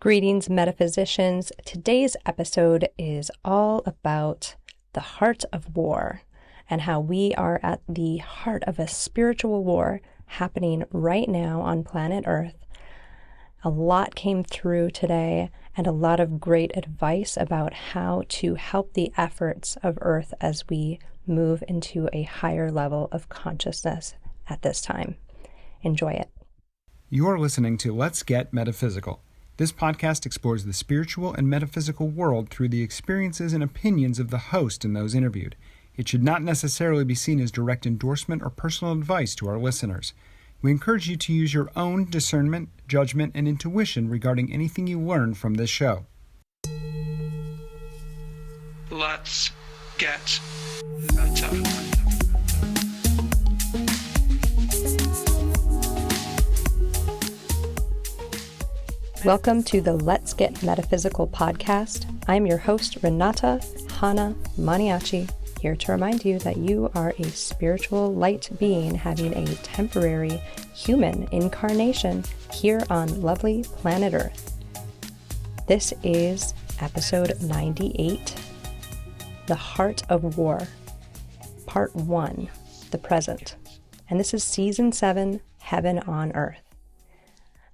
Greetings, metaphysicians. Today's episode is all about the heart of war and how we are at the heart of a spiritual war happening right now on planet Earth. A lot came through today and a lot of great advice about how to help the efforts of Earth as we move into a higher level of consciousness at this time. Enjoy it. You're listening to Let's Get Metaphysical. This podcast explores the spiritual and metaphysical world through the experiences and opinions of the host and those interviewed. It should not necessarily be seen as direct endorsement or personal advice to our listeners. We encourage you to use your own discernment, judgment, and intuition regarding anything you learn from this show. Let's get meta. Welcome to the Let's Get Metaphysical Podcast. I'm your host, Renata Hana Maniaci, here to remind you that you are a spiritual light being having a temporary human incarnation here on lovely planet Earth. This is episode 98, The Heart of War, Part 1, The Present. And this is Season 7, Heaven on Earth.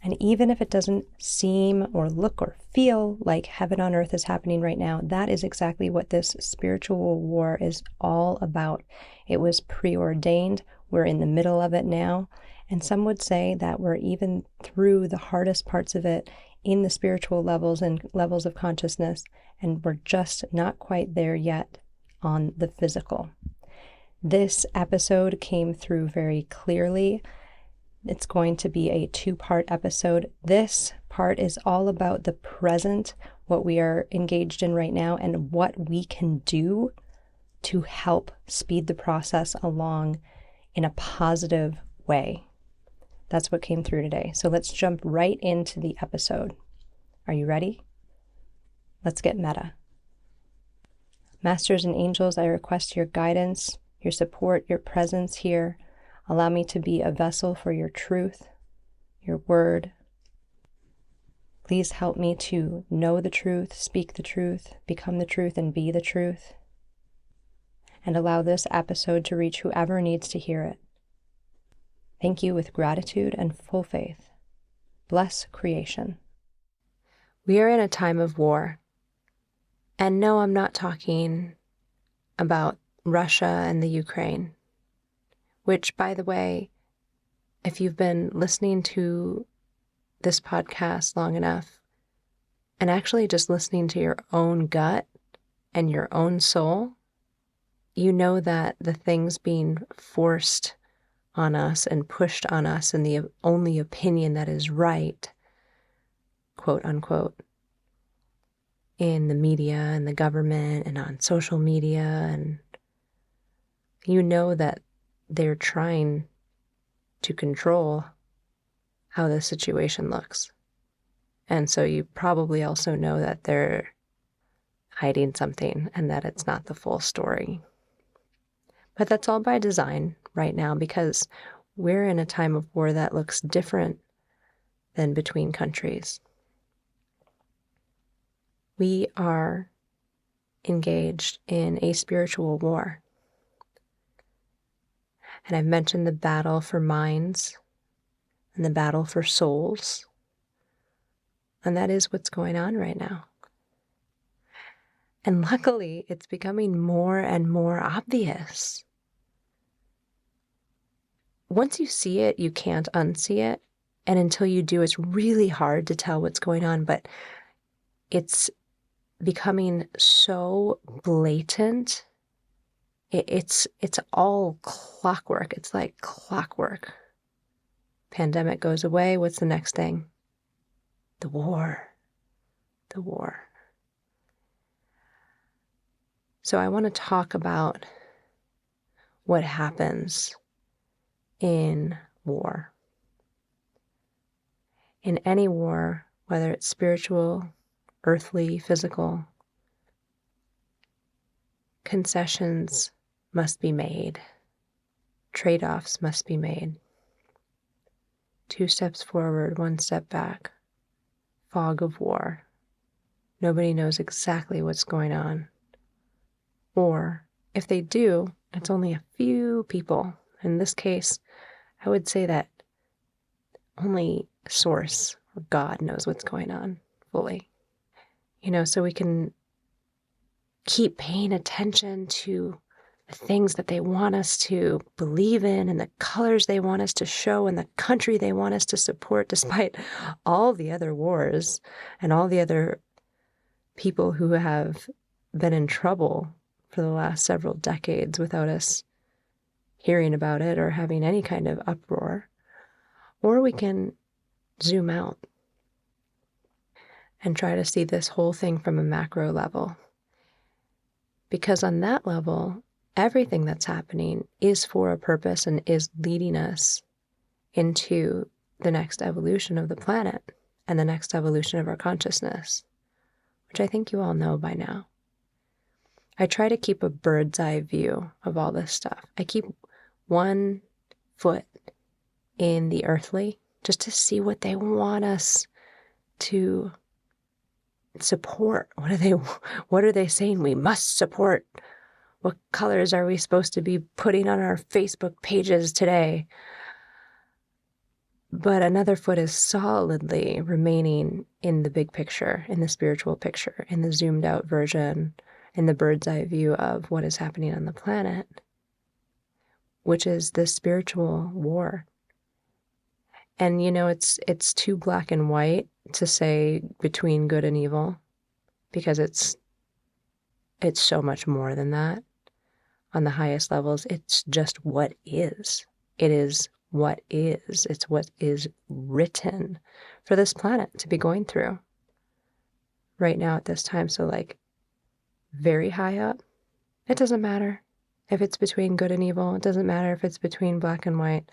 And even if it doesn't seem or look or feel like heaven on earth is happening right now, that is exactly what this spiritual war is all about. It was preordained. We're in the middle of it now. And some would say that we're even through the hardest parts of it in the spiritual levels and levels of consciousness, and we're just not quite there yet on the physical. This episode came through very clearly. It's going to be a two-part episode. This part is all about the present, what we are engaged in right now, and what we can do to help speed the process along in a positive way. That's what came through today. So let's jump right into the episode. Are you ready? Let's get meta. Masters and angels, I request your guidance, your support, your presence here. Allow me to be a vessel for your truth, your word. Please help me to know the truth, speak the truth, become the truth, and be the truth. And allow this episode to reach whoever needs to hear it. Thank you with gratitude and full faith. Bless creation. We are in a time of war. And no, I'm not talking about Russia and the Ukraine. Which, by the way, if you've been listening to this podcast long enough and actually just listening to your own gut and your own soul, you know that the things being forced on us and pushed on us and the only opinion that is right, quote unquote, in the media and the government and on social media, and you know that they're trying to control how the situation looks. And so you probably also know that they're hiding something and that it's not the full story. But that's all by design right now, because we're in a time of war that looks different than between countries. We are engaged in a spiritual war. And I've mentioned the battle for minds and the battle for souls. And that is what's going on right now. And luckily, it's becoming more and more obvious. Once you see it, you can't unsee it. And until you do, it's really hard to tell what's going on. But it's becoming so blatant. It's all clockwork. It's like clockwork. Pandemic goes away. What's the next thing? The war. The war. So I want to talk about what happens in war. In any war, whether it's spiritual, earthly, physical, concessions must be made. Trade-offs must be made. 2 steps forward, 1 step back. fog of war. Nobody knows exactly what's going on. Or if they do, it's only a few people. In this case, I would say that only Source or God knows what's going on fully. So we can keep paying attention to the things that they want us to believe in and the colors they want us to show and the country they want us to support, despite all the other wars and all the other people who have been in trouble for the last several decades without us hearing about it or having any kind of uproar. Or we can zoom out and try to see this whole thing from a macro level. Because on that level, everything that's happening is for a purpose and is leading us into the next evolution of the planet and the next evolution of our consciousness, which I think you all know by now. I try to keep a bird's eye view of all this stuff. I keep one foot in the earthly just to see what they want us to support. What are they saying we must support? What colors are we supposed to be putting on our Facebook pages today? But another foot is solidly remaining in the big picture, in the spiritual picture, in the zoomed out version, in the bird's eye view of what is happening on the planet, which is this spiritual war. And it's too black and white to say between good and evil, because it's so much more than that. On the highest levels, it's just what is. It is what is. It's what is written for this planet to be going through right now at this time. So very high up, it doesn't matter if it's between good and evil. It doesn't matter if it's between black and white.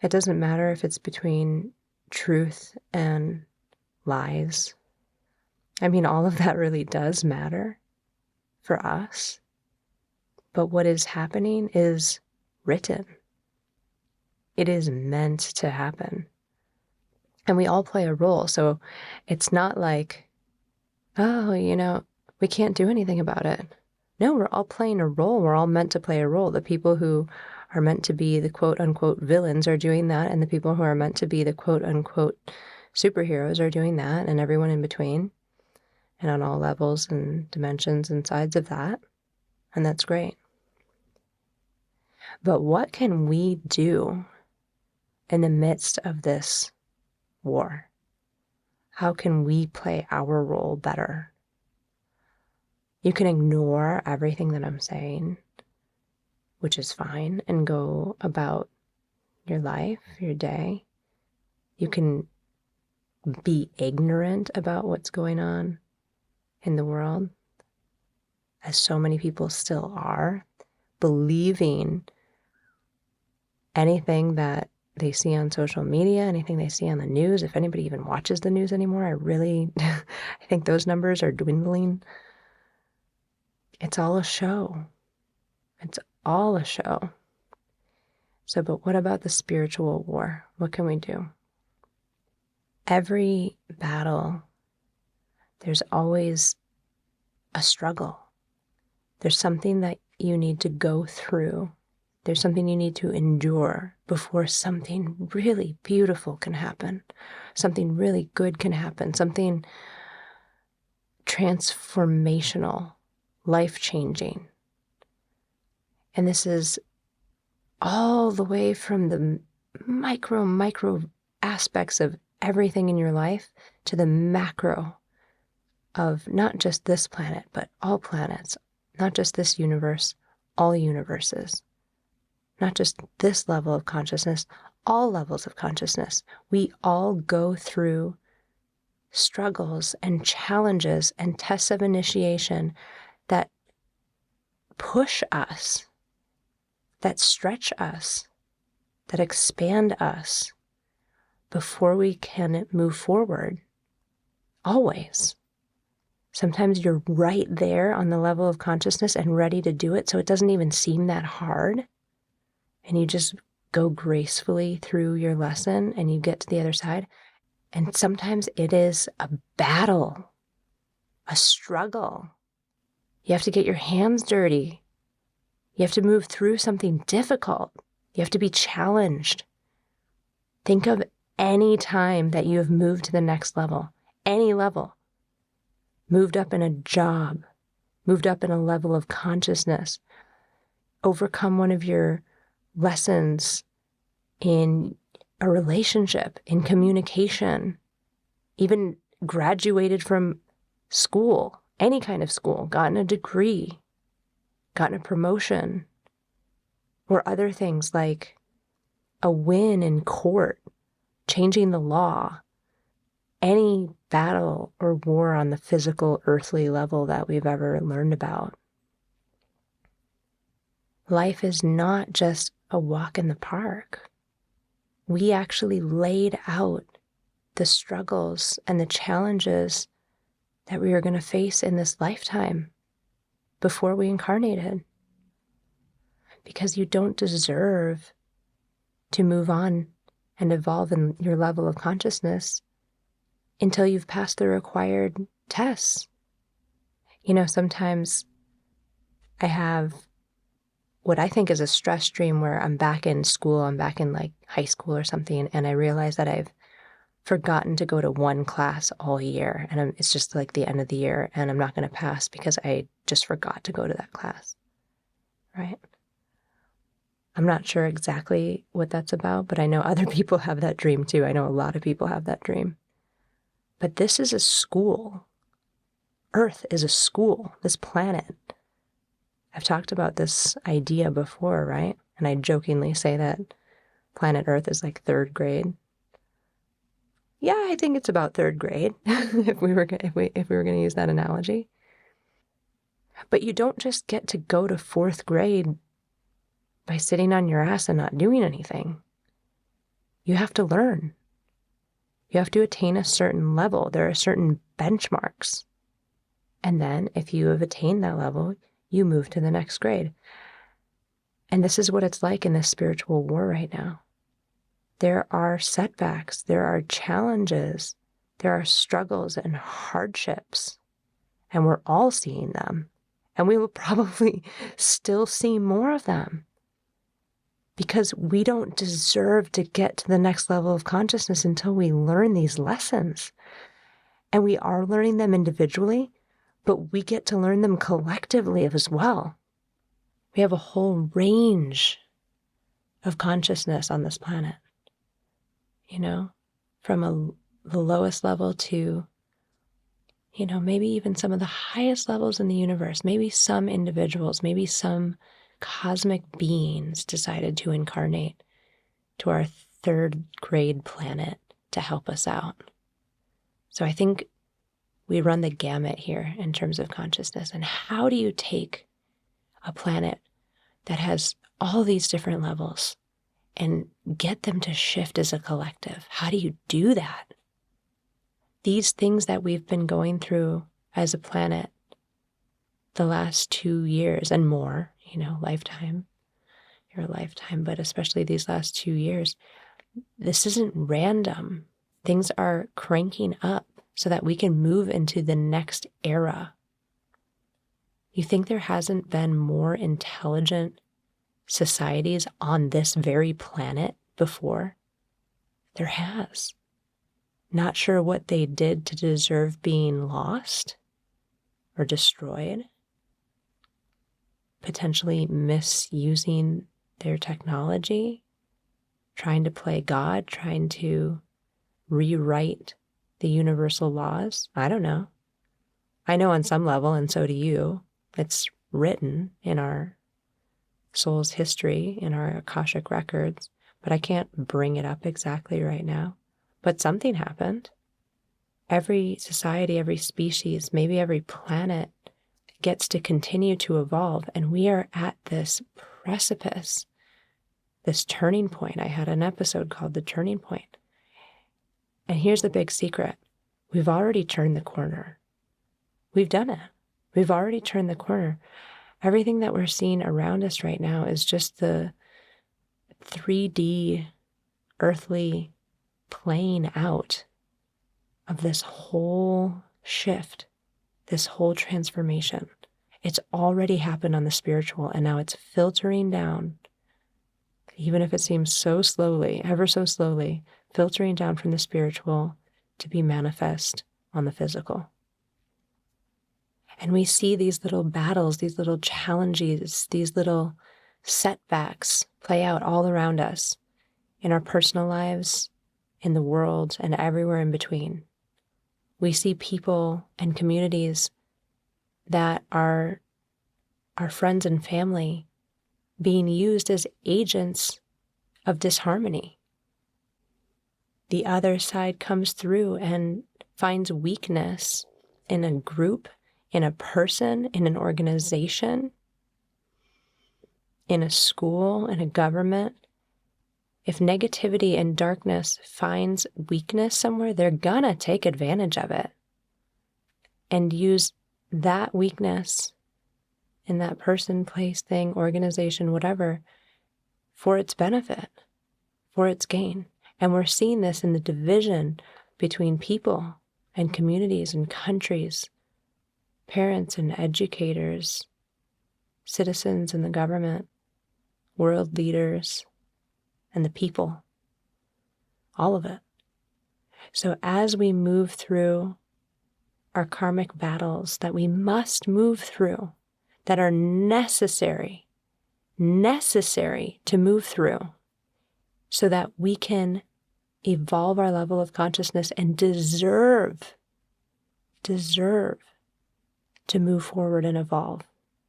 It doesn't matter if it's between truth and lies. I mean, all of that really does matter for us. But what is happening is written. It is meant to happen. And we all play a role. So it's not like, we can't do anything about it. No, we're all playing a role. We're all meant to play a role. The people who are meant to be the quote unquote villains are doing that. And the people who are meant to be the quote unquote superheroes are doing that, and everyone in between, and on all levels and dimensions and sides of that. And that's great. But what can we do in the midst of this war? How can we play our role better? You can ignore everything that I'm saying, which is fine, and go about your life, your day. You can be ignorant about what's going on in the world, as so many people still are, believing anything that they see on social media, anything they see on the news. If anybody even watches the news anymore, I think those numbers are dwindling. It's all a show. It's all a show. So, but what about the spiritual war? What can we do? Every battle, there's always a struggle. There's something that you need to go through. There's something you need to endure before something really beautiful can happen. Something really good can happen. Something transformational, life-changing. And this is all the way from the micro aspects of everything in your life to the macro of not just this planet, but all planets, not just this universe, all universes. Not just this level of consciousness, all levels of consciousness. We all go through struggles and challenges and tests of initiation that push us, that stretch us, that expand us before we can move forward. Always. Sometimes you're right there on the level of consciousness and ready to do it, so it doesn't even seem that hard. And you just go gracefully through your lesson and you get to the other side. And sometimes it is a battle, a struggle. You have to get your hands dirty. You have to move through something difficult. You have to be challenged. Think of any time that you have moved to the next level, any level, moved up in a job, moved up in a level of consciousness, overcome one of your lessons in a relationship, in communication, even graduated from school, any kind of school, gotten a degree, gotten a promotion, or other things like a win in court, changing the law, any battle or war on the physical, earthly level that we've ever learned about. Life is not just a walk in the park. We actually laid out the struggles and the challenges that we were going to face in this lifetime before we incarnated. Because you don't deserve to move on and evolve in your level of consciousness until you've passed the required tests. You know, sometimes I have what I think is a stress dream where I'm back in school, I'm back in like high school or something, and I realize that I've forgotten to go to one class all year, and it's just like the end of the year, and I'm not going to pass because I just forgot to go to that class, right? I'm not sure exactly what that's about, but I know other people have that dream too. I know a lot of people have that dream. But this is a school. Earth is a school, this planet. I've talked about this idea before, right? And I jokingly say that planet Earth is like third grade. Yeah, I think it's about third grade if we were going to use that analogy. But you don't just get to go to fourth grade by sitting on your ass and not doing anything. You have to learn. You have to attain a certain level. There are certain benchmarks. And then if you have attained that level, you move to the next grade. And this is what it's like in this spiritual war right now. There are setbacks, there are challenges, there are struggles and hardships, and we're all seeing them. And we will probably still see more of them because we don't deserve to get to the next level of consciousness until we learn these lessons. And we are learning them individually, but we get to learn them collectively as well. We have a whole range of consciousness on this planet, you know, from the lowest level to, you know, maybe even some of the highest levels in the universe. Maybe some individuals, maybe some cosmic beings decided to incarnate to our third grade planet to help us out. So I think we run the gamut here in terms of consciousness. And how do you take a planet that has all these different levels and get them to shift as a collective? How do you do that? These things that we've been going through as a planet the last 2 years and more, you know, your lifetime, but especially these last 2 years, this isn't random. Things are cranking up so that we can move into the next era. You think there hasn't been more intelligent societies on this very planet before? There has. Not sure what they did to deserve being lost or destroyed. Potentially misusing their technology, trying to play God, trying to rewrite the universal laws. I don't know. I know on some level, and so do you. It's written in our soul's history, in our Akashic records, but I can't bring it up exactly right now. But something happened. Every society, every species, maybe every planet gets to continue to evolve, and we are at this precipice, this turning point. I had an episode called The Turning Point. And here's the big secret. We've already turned the corner. We've done it. We've already turned the corner. Everything that we're seeing around us right now is just the 3D earthly playing out of this whole shift, this whole transformation. It's already happened on the spiritual, and now it's filtering down, even if it seems so slowly, ever so slowly, filtering down from the spiritual to be manifest on the physical. And we see these little battles, these little challenges, these little setbacks play out all around us in our personal lives, in the world, and everywhere in between. We see people and communities that are our friends and family being used as agents of disharmony. The other side comes through and finds weakness in a group, in a person, in an organization, in a school, in a government. If negativity and darkness finds weakness somewhere, they're gonna take advantage of it and use that weakness in that person, place, thing, organization, whatever, for its benefit, for its gain. And we're seeing this in the division between people and communities and countries, parents and educators, citizens and the government, world leaders, and the people, all of it. So as we move through our karmic battles that we must move through, that are necessary to move through, so that we can evolve our level of consciousness and deserve to move forward and evolve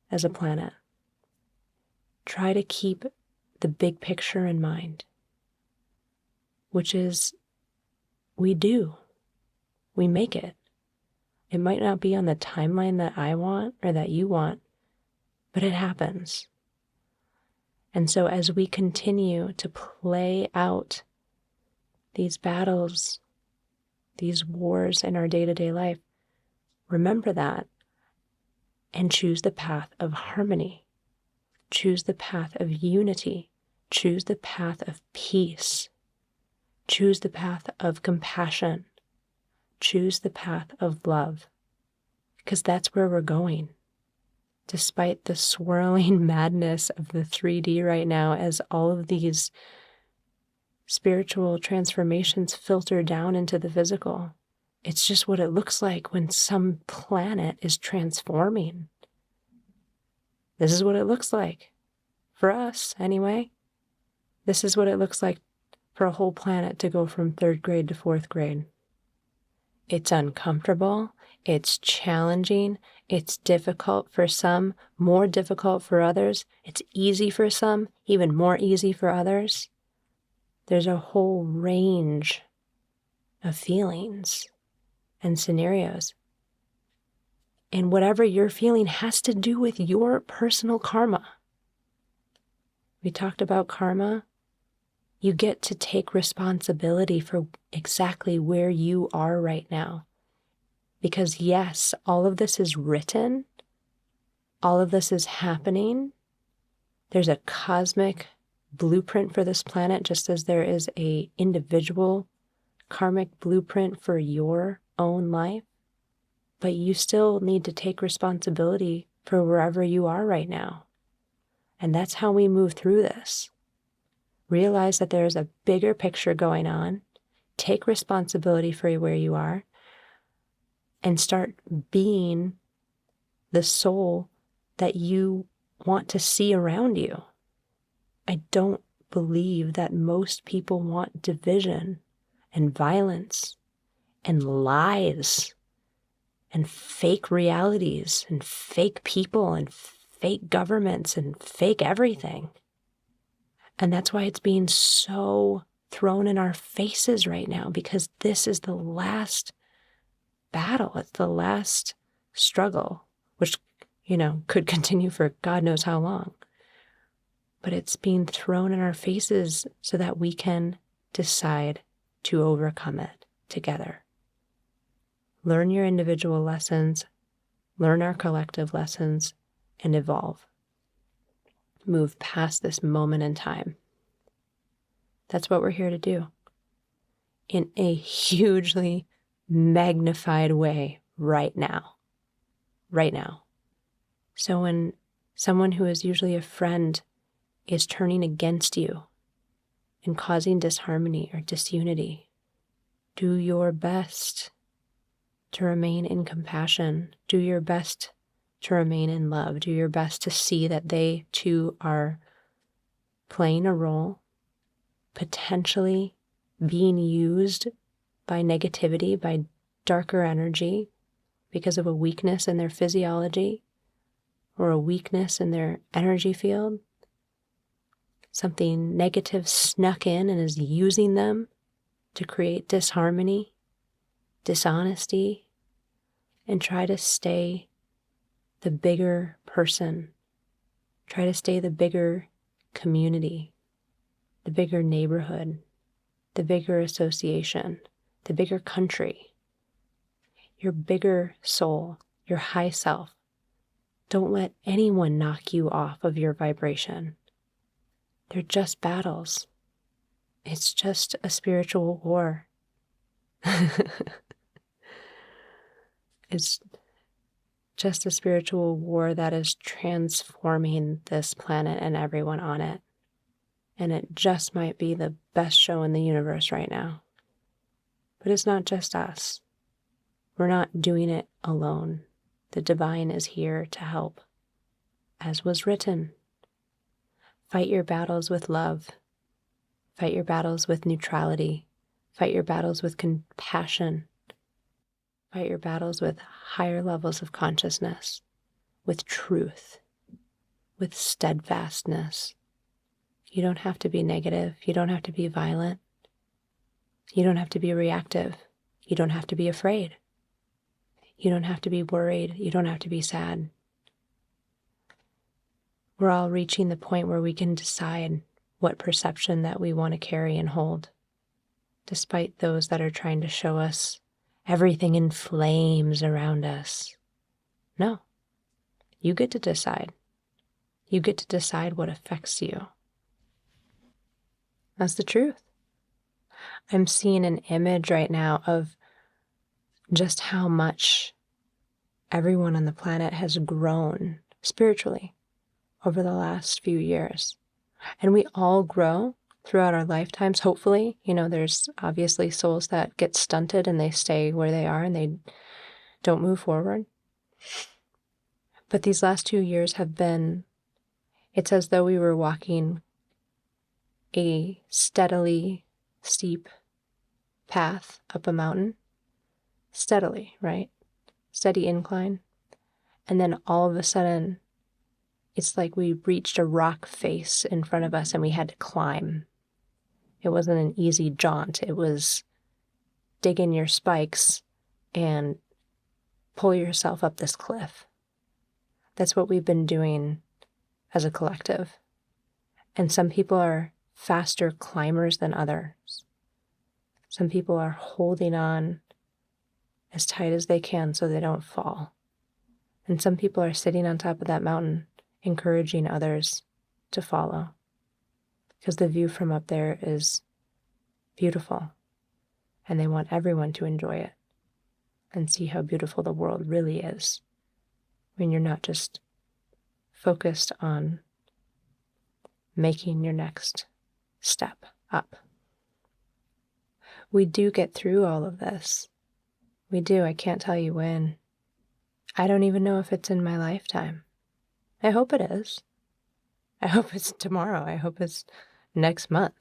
as a planet. Try to keep the big picture in mind, which is we make it. It might not be on the timeline that I want or that you want, but it happens. And so as we continue to play out these battles, these wars in our day-to-day life, remember that and choose the path of harmony. Choose the path of unity. Choose the path of peace. Choose the path of compassion. Choose the path of love. Because that's where we're going. Despite the swirling madness of the 3D right now, as all of these spiritual transformations filter down into the physical, it's just what it looks like when some planet is transforming. This is what it looks like. For us, anyway. This is what it looks like for a whole planet to go from 3rd grade to 4th grade. It's uncomfortable. It's challenging. It's difficult for some, more difficult for others. It's easy for some, even more easy for others. There's a whole range of feelings and scenarios. And whatever you're feeling has to do with your personal karma. We talked about karma. You get to take responsibility for exactly where you are right now. Because yes, all of this is written. All of this is happening. There's a cosmic blueprint for this planet, just as there is an individual karmic blueprint for your own life. But you still need to take responsibility for wherever you are right now. And that's how we move through this. Realize that there's a bigger picture going on. Take responsibility for where you are. And start being the soul that you want to see around you. I don't believe that most people want division and violence and lies and fake realities and fake people and fake governments and fake everything. And that's why it's being so thrown in our faces right now, because this is the last battle. It's the last struggle, which, could continue for God knows how long. But it's being thrown in our faces so that we can decide to overcome it together. Learn your individual lessons, learn our collective lessons, and evolve. Move past this moment in time. That's what we're here to do. In a hugely magnified way right now. Right now. So when someone who is usually a friend is turning against you and causing disharmony or disunity, do your best to remain in compassion. Do your best to remain in love. Do your best to see that they too are playing a role, potentially being used by negativity, by darker energy, because of a weakness in their physiology or a weakness in their energy field. Something negative snuck in and is using them to create disharmony, dishonesty, and try to stay the bigger person. Try to stay the bigger community, the bigger neighborhood, the bigger association, the bigger country, your bigger soul, your high self. Don't let anyone knock you off of your vibration. They're just battles. It's just a spiritual war. It's just a spiritual war that is transforming this planet and everyone on it. And it just might be the best show in the universe right now. But it's not just us. We're not doing it alone. The divine is here to help. As was written, fight your battles with love. Fight your battles with neutrality. Fight your battles with compassion. Fight your battles with higher levels of consciousness, with truth, with steadfastness. You don't have to be negative. You don't have to be violent. You don't have to be reactive. You don't have to be afraid. You don't have to be worried. You don't have to be sad. We're all reaching the point where we can decide what perception that we want to carry and hold, despite those that are trying to show us everything in flames around us. No, you get to decide. You get to decide what affects you. That's the truth. I'm seeing an image right now of just how much everyone on the planet has grown spiritually over the last few years. And we all grow throughout our lifetimes, hopefully. There's obviously souls that get stunted and they stay where they are and they don't move forward. But these last 2 years have been, it's as though we were walking a steadily steep path up a mountain. Steadily, right? Steady incline. And then all of a sudden, it's like we reached a rock face in front of us and we had to climb. It wasn't an easy jaunt. It was dig in your spikes and pull yourself up this cliff. That's what we've been doing as a collective. And some people are faster climbers than others. Some people are holding on as tight as they can so they don't fall. And some people are sitting on top of that mountain, encouraging others to follow. Because the view from up there is beautiful. And they want everyone to enjoy it and see how beautiful the world really is when you're not just focused on making your next step up. We do get through all of this. We do. I can't tell you when. I don't even know if it's in my lifetime. I hope it is. I hope it's tomorrow. I hope it's next month.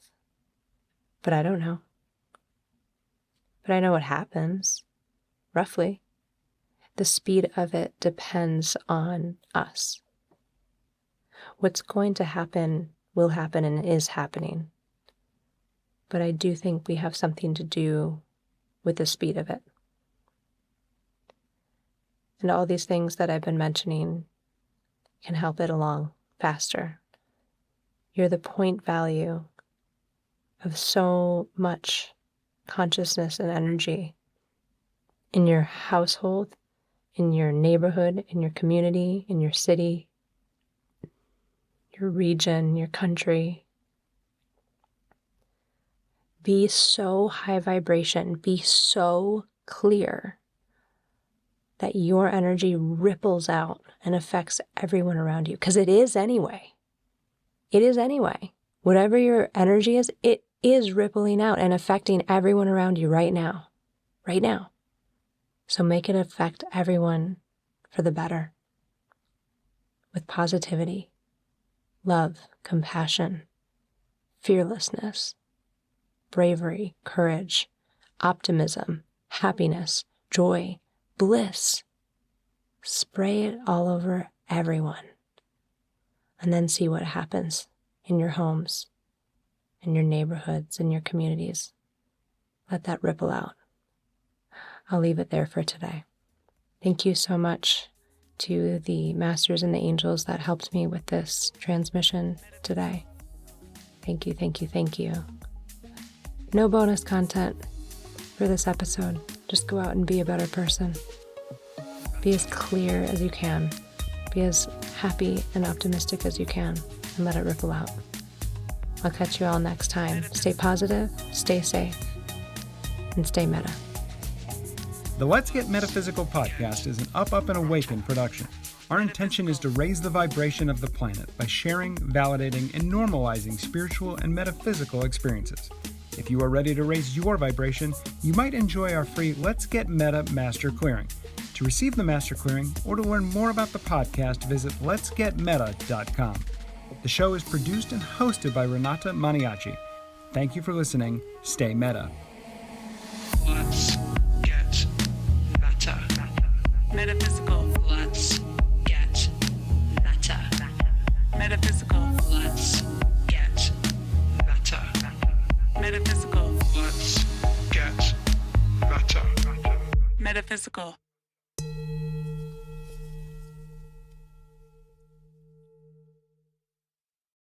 But I don't know. But I know what happens, roughly. The speed of it depends on us. What's going to happen will happen and is happening. But I do think we have something to do with the speed of it. And all these things that I've been mentioning can help it along faster. You're the point value of so much consciousness and energy in your household, in your neighborhood, in your community, in your city, your region, your country. Be so high vibration, be so clear that your energy ripples out and affects everyone around you. Because it is anyway. It is anyway. Whatever your energy is, it is rippling out and affecting everyone around you right now. Right now. So make it affect everyone for the better. With positivity, love, compassion, fearlessness, bravery, courage, optimism, happiness, joy, bliss. Spray it all over everyone. And then see what happens in your homes, in your neighborhoods, in your communities. Let that ripple out. I'll leave it there for today. Thank you so much to the masters and the angels that helped me with this transmission today. Thank you, thank you, thank you. No bonus content for this episode. Just go out and be a better person. Be as clear as you can. Be as happy and optimistic as you can, and let it ripple out. I'll catch you all next time. Stay positive, stay safe, and stay meta. The Let's Get Metaphysical podcast is an Up and Awaken production. Our intention is to raise the vibration of the planet by sharing, validating, and normalizing spiritual and metaphysical experiences. If you are ready to raise your vibration, you might enjoy our free Let's Get Meta Master Clearing. To receive the Master Clearing or to learn more about the podcast, visit letsgetmeta.com. The show is produced and hosted by Renata Maniaci. Thank you for listening. Stay meta. Let's get meta. Metaphysical. Let's get meta. Metaphysical. Let's get meta. Metaphysical. Let's get meta. Metaphysical.